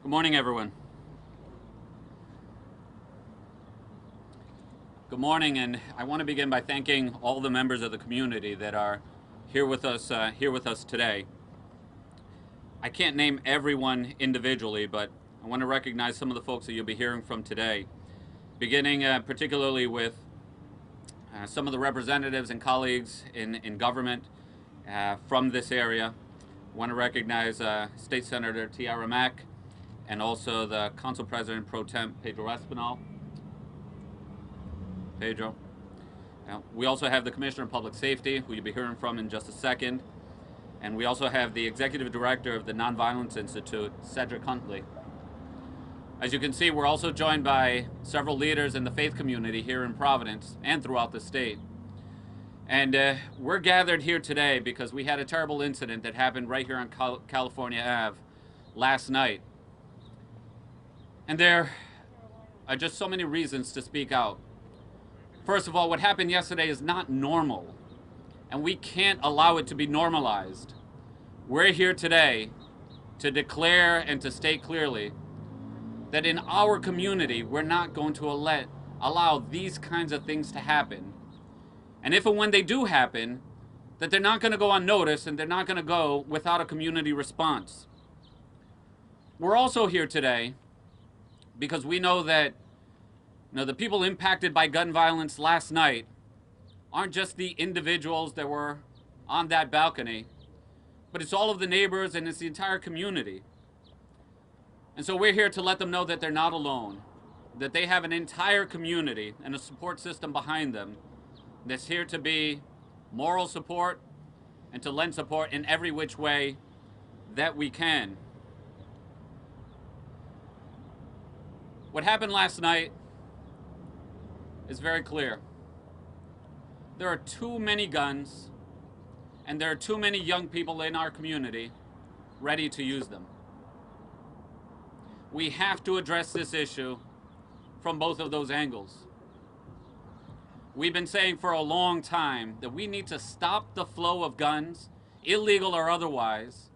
Good morning, everyone. Good morning, and I want to begin by thanking all the members of the community that are here with us today. I can't name everyone individually, but I want to recognize some of the folks that you'll be hearing from today, beginning particularly with some of the representatives and colleagues in government from this area. I want to recognize State Senator Tiara Mack and also the Council President Pro Tem Pedro Espinal. Pedro. We also have the Commissioner of Public Safety, who you'll be hearing from in just a second. And we also have the Executive Director of the Nonviolence Institute, Cedric Huntley. As you can see, we're also joined by several leaders in the faith community here in Providence and throughout the state. And we're gathered here today because we had a terrible incident that happened right here on California Ave last night. And there are just so many reasons to speak out. First of all, what happened yesterday is not normal, and we can't allow it to be normalized. We're here today to declare and to state clearly that in our community, we're not going to allow these kinds of things to happen. And if and when they do happen, that they're not going to go unnoticed and they're not going to go without a community response. We're also here today because we know that the people impacted by gun violence last night aren't just the individuals that were on that balcony, but it's all of the neighbors and it's the entire community. And so we're here to let them know that they're not alone, that they have an entire community and a support system behind them that's here to be moral support and to lend support in every which way that we can. What happened last night is very clear. There are too many guns, and there are too many young people in our community ready to use them. We have to address this issue from both of those angles. We've been saying for a long time that we need to stop the flow of guns, illegal or otherwise,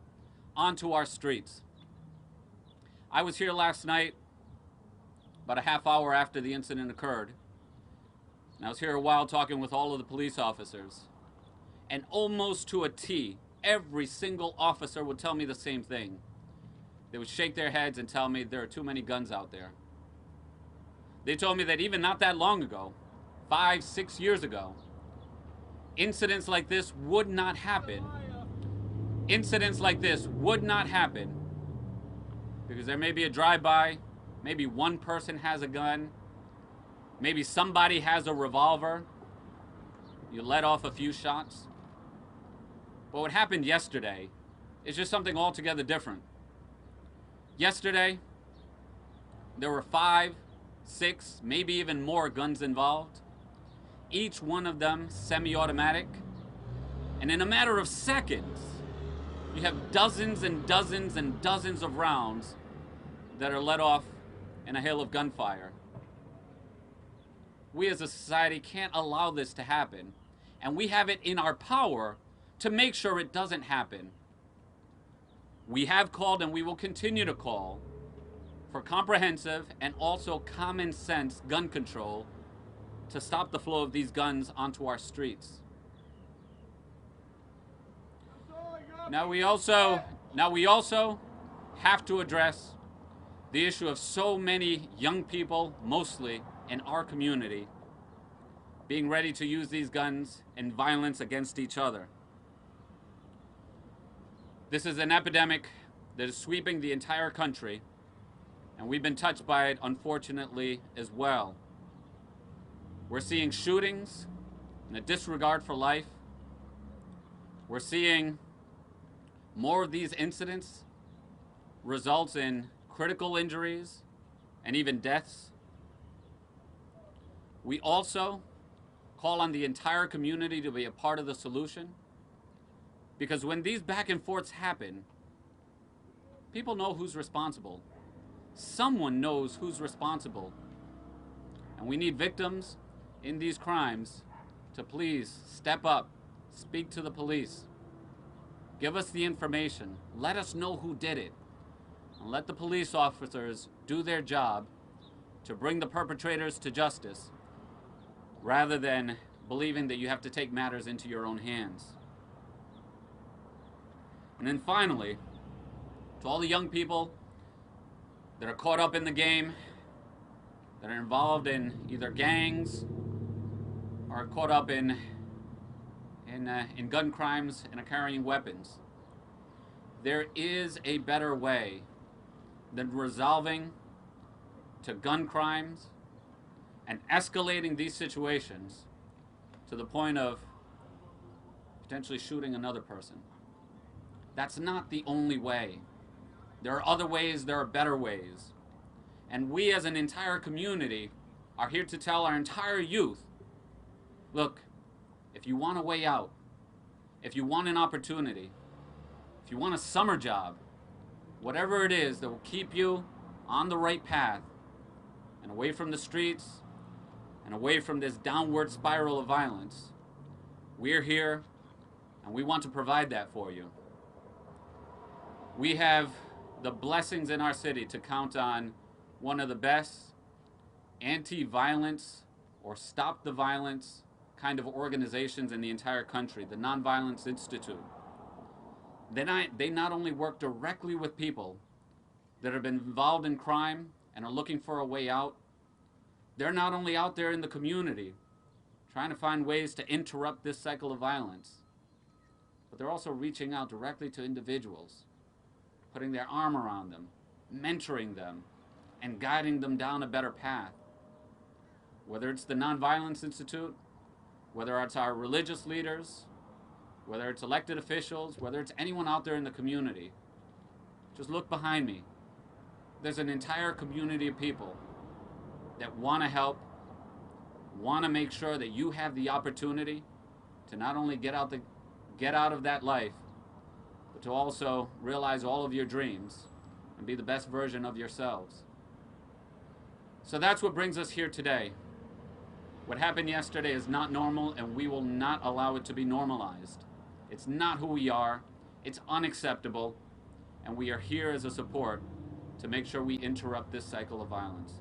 onto our streets. I was here last night, about a half hour after the incident occurred. And I was here a while talking with all of the police officers. And almost to a T, every single officer would tell me the same thing. They would shake their heads and tell me there are too many guns out there. They told me that even not that long ago, 5, 6 years ago, incidents like this would not happen. Incidents like this would not happen because there may be a drive-by, maybe one person has a gun, maybe somebody has a revolver, you let off a few shots. But what happened yesterday is just something altogether different. Yesterday, there were 5, 6, maybe even more guns involved, each one of them semi-automatic, and in a matter of seconds, you have dozens and dozens and dozens of rounds that are let off in a hail of gunfire. We as a society can't allow this to happen, and we have it in our power to make sure it doesn't happen. We have called and we will continue to call for comprehensive and also common sense gun control to stop the flow of these guns onto our streets. Now we also have to address the issue of so many young people, mostly in our community, being ready to use these guns in violence against each other. This is an epidemic that is sweeping the entire country, and we've been touched by it, unfortunately, as well. We're seeing shootings and a disregard for life. We're seeing more of these incidents results in critical injuries and even deaths. We also call on the entire community to be a part of the solution, because when these back and forths happen, people know who's responsible. Someone knows who's responsible. And we need victims in these crimes to please step up, speak to the police, give us the information, let us know who did it. and let the police officers do their job to bring the perpetrators to justice, rather than believing that you have to take matters into your own hands. And then finally, to all the young people that are caught up in the game, that are involved in either gangs or are caught up in gun crimes and are carrying weapons, there is a better way than resolving to gun crimes and escalating these situations to the point of potentially shooting another person. That's not the only way. There are other ways, there are better ways. And we as an entire community are here to tell our entire youth, look, if you want a way out, if you want an opportunity, if you want a summer job, whatever it is that will keep you on the right path and away from the streets and away from this downward spiral of violence, we're here and we want to provide that for you. We have the blessings in our city to count on one of the best anti-violence or stop the violence kind of organizations in the entire country, the Nonviolence Institute. They not only work directly with people that have been involved in crime and are looking for a way out, they're not only out there in the community trying to find ways to interrupt this cycle of violence, but they're also reaching out directly to individuals, putting their arm around them, mentoring them, and guiding them down a better path. Whether it's the Nonviolence Institute, whether it's our religious leaders, whether it's elected officials, whether it's anyone out there in the community, just look behind me. There's an entire community of people that want to help, want to make sure that you have the opportunity to not only get out of that life, but to also realize all of your dreams and be the best version of yourselves. So that's what brings us here today. What happened yesterday is not normal, and we will not allow it to be normalized. It's not who we are, it's unacceptable, and we are here as a support to make sure we interrupt this cycle of violence.